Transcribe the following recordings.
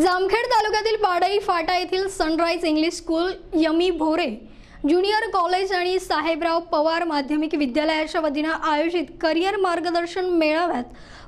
जामखेड तालुक्यातील पाडई फाटा येथील sunrise English school yummy भोरे junior college आणि साहेबराव पवार माध्यमिक विद्यालयाच्या वतीने आयोजित करियर मार्गदर्शन मेळाव्यात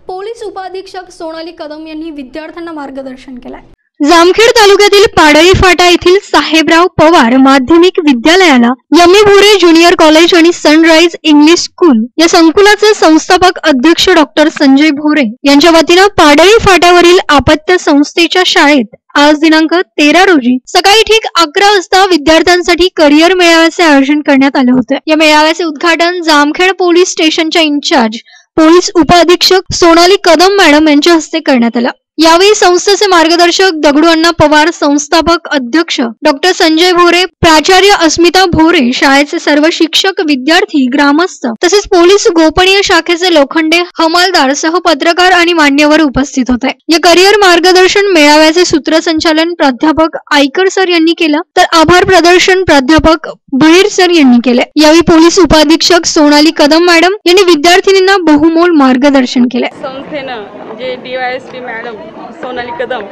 पोलीस उपाधीक्षक सोनाली कदम यांनी विद्यार्थ्यांना मार्गदर्शन केले। जामखेड तालुक्यातील पाडई फाटा येथील साहेबराव पवार माध्यमिक विद्यालयाला यमी भोरे ज्युनियर कॉलेज आणि सनराइज इंग्लिश स्कूल या संकुलाचे संस्थापक अध्यक्ष डॉक्टर संजय भोरे यांच्या वतीने पाडई फाट्यावरील आपत्य संस्थेच्या शाळेत आज दिनांक 13 रोजी सकाळी ठीक 11 वाजता विद्यार्थ्यांसाठी करियर मेळाव्याचे आयोजन करण्यात आले होते। या मेळाव्याचे उद्घाटन जामखेड पोलीस स्टेशनच्या इंचार्ज पोलीस उपाधीक्षक सोनाली कदम मॅडम यांच्या हस्ते करण्यात आले। यावेळी संस्थेचे मार्गदर्शक दगडूअण्णा पवार, संस्थापक अध्यक्ष डॉक्टर संजय भोरे, प्राचार्य अस्मिता भोरे, शाळेचे सर्व शिक्षक, विद्यार्थी, ग्रामस्थ तसेच पोलीस गोपनीय शाखेचे लोखंडे, हमालदार सह पत्रकार आणि मान्यवर उपस्थित होते। या करियर मार्गदर्शन मेळाव्याचे सूत्रसंचालन प्राध्यापक आयकर सर यांनी केलं, तर आभार प्रदर्शन प्राध्यापक भैर सर यांनी केले। यावेळी पोलीस उपाधीक्षक सोनाली कदम मॅडम यांनी विद्यार्थिनींना बहुमोल मार्गदर्शन केले। संस्थेनं जे DYSP मॅडम सोनाली कदम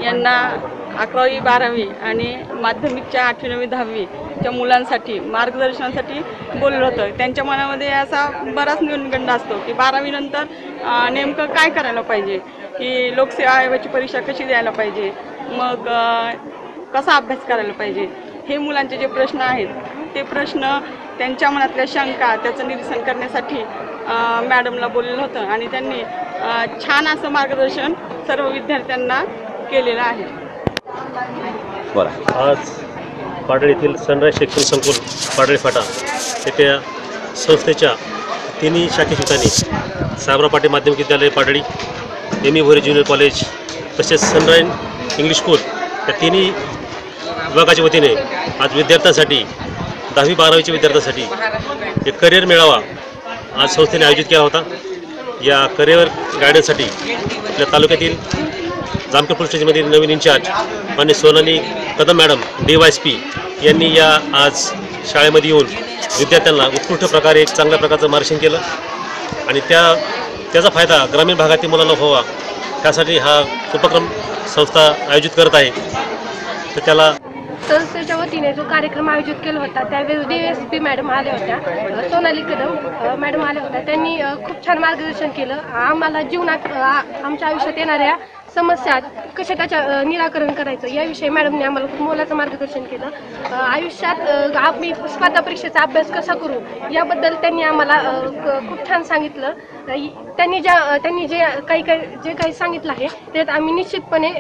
यांना 11वी 12वी आणि माध्यमिकच्या 8वी 9वी 10वी च्या मुलांसाठी मार्गदर्शनासाठी बोललं होतं। त्यांच्या मनामध्ये असा बराच न्यूनगंड असतो की 12वी नंतर नेमकं काय करायला पाहिजे, की लोकसेवा आयोगाची परीक्षा कशी द्यायला पाहिजे, मग कसा अभ्यास करायला पाहिजे, हे मुलांचे जे प्रश्न आहेत ते प्रश्न त्यांच्या मनातल्या शंका त्याचं निरसन करण्यासाठी मॅडमला बोललेलं होतं आणि त्यांनी छान असं मार्गदर्शन सर्व विद्यार्थ्यांना केलेलं आहे। आज पाडळी येथील सनराइज शिक्षण संकुल पाडळी फाटा येथे संस्थेच्या तिन्ही शाखेच्या ठिकाणी साहेबराव पाटील माध्यमिक विद्यालय पाडळी, यमी भोरे ज्युनियर कॉलेज तसेच सनराइज इंग्लिश स्कूल या तिन्ही विभागाच्या वतीने आज विद्यार्थ्यांसाठी 10वी 12वीच्या विद्यार्थ्यांसाठी एक करिअर मेळावा आज संस्थेने आयोजित केला होता। या करिअर गायडन्ससाठी आपल्या तालुक्यातील जामखेड पोलीस स्टेशनमधील नवीन इंचार्ज आणि सोनाली कदम मॅडम DYSP यांनी या आज शाळेमध्ये येऊन विद्यार्थ्यांना उत्कृष्ट प्रकारे एक चांगल्या प्रकारचं मार्गदर्शन केलं आणि त्याचा फायदा ग्रामीण भागातील मुलांना व्हावा त्यासाठी हा उपक्रम संस्था आयोजित करत आहे। तर त्याला संस्थेच्या वतीने जो कार्यक्रम आयोजित केला होता त्यावेळेस DYSP मॅडम आल्या होत्या, सोनाली कदम मॅडम आल्या होत्या। त्यांनी खूप छान मार्गदर्शन केलं। आम्हाला जीवनात आमच्या आयुष्यात येणाऱ्या समस्या कशा त्याच्या निराकरण करायचं याविषयी मॅडमने आम्हाला खूप मोलाचं मार्गदर्शन केलं। आयुष्यात आम्ही स्पर्धा परीक्षेचा अभ्यास कसा करू याबद्दल त्यांनी आम्हाला खूप छान सांगितलं। त्यांनी जे काही सांगितलं आहे त्यात आम्ही निश्चितपणे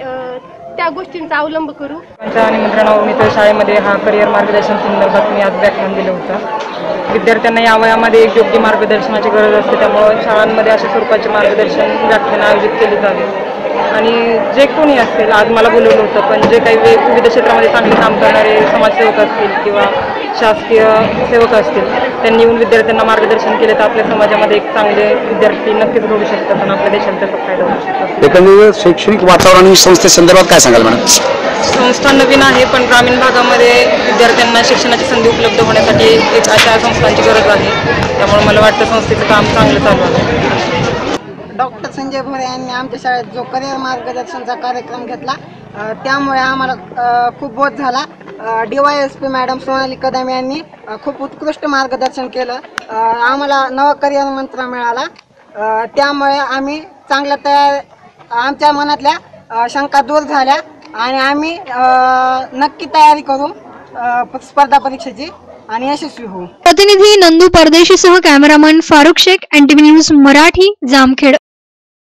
त्या गोष्टींचा अवलंब करू। आणि मित्रांनो, मी तर शाळेमध्ये हा करिअर मार्गदर्शन संदर्भात मी आज व्याख्यान दिलं होतं। विद्यार्थ्यांना या वयामध्ये एक योग्य मार्गदर्शनाची गरज असते, त्यामुळे शाळांमध्ये अशा स्वरूपाचे मार्गदर्शन व्याख्यान आयोजित केली जावी आणि जे कोणी असेल, आज मला बोलवलं होतं पण जे काही विविध क्षेत्रामध्ये चांगले काम करणारे समाजसेवक असतील किंवा शासकीय सेवक असतील त्यांनी येऊन विद्यार्थ्यांना मार्गदर्शन केले तर आपल्या समाजामध्ये एक चांगले विद्यार्थी नक्कीच घडू शकतात आणि आपल्या देशाला त्याचा फायदा होऊ शकतो। एकंदरीत शैक्षणिक वातावरण आणि संस्थेसंदर्भात काय सांगाल मॅडम? संस्था नवीन आहे पण ग्रामीण भागामध्ये विद्यार्थ्यांना शिक्षणाची संधी उपलब्ध होण्यासाठी एक अशा संस्थांची गरज आहे, त्यामुळे मला वाटतं संस्थेचं काम चांगलं चालू आहे। डॉक्टर संजय भोरे यांनी आमच्या शाळेत जो करिअर मार्गदर्शनचा कार्यक्रम घेतला त्यामुळे आम्हाला खूप बोध झाला। DYSP मॅडम सोनाली कदम यांनी खूप उत्कृष्ट मार्गदर्शन केलं। आम्हाला नवा करिअर मंत्र मिळाला, त्यामुळे आम्ही आमच्या मनातल्या शंका दूर झाल्या आणि आम्ही नक्की तयारी करू स्पर्धा परीक्षेची आणि यशस्वी होऊ। प्रतिनिधी नंदू परदेशीसह cameraman Farukh Shaikh, NTV news Marathi, Jamkhed.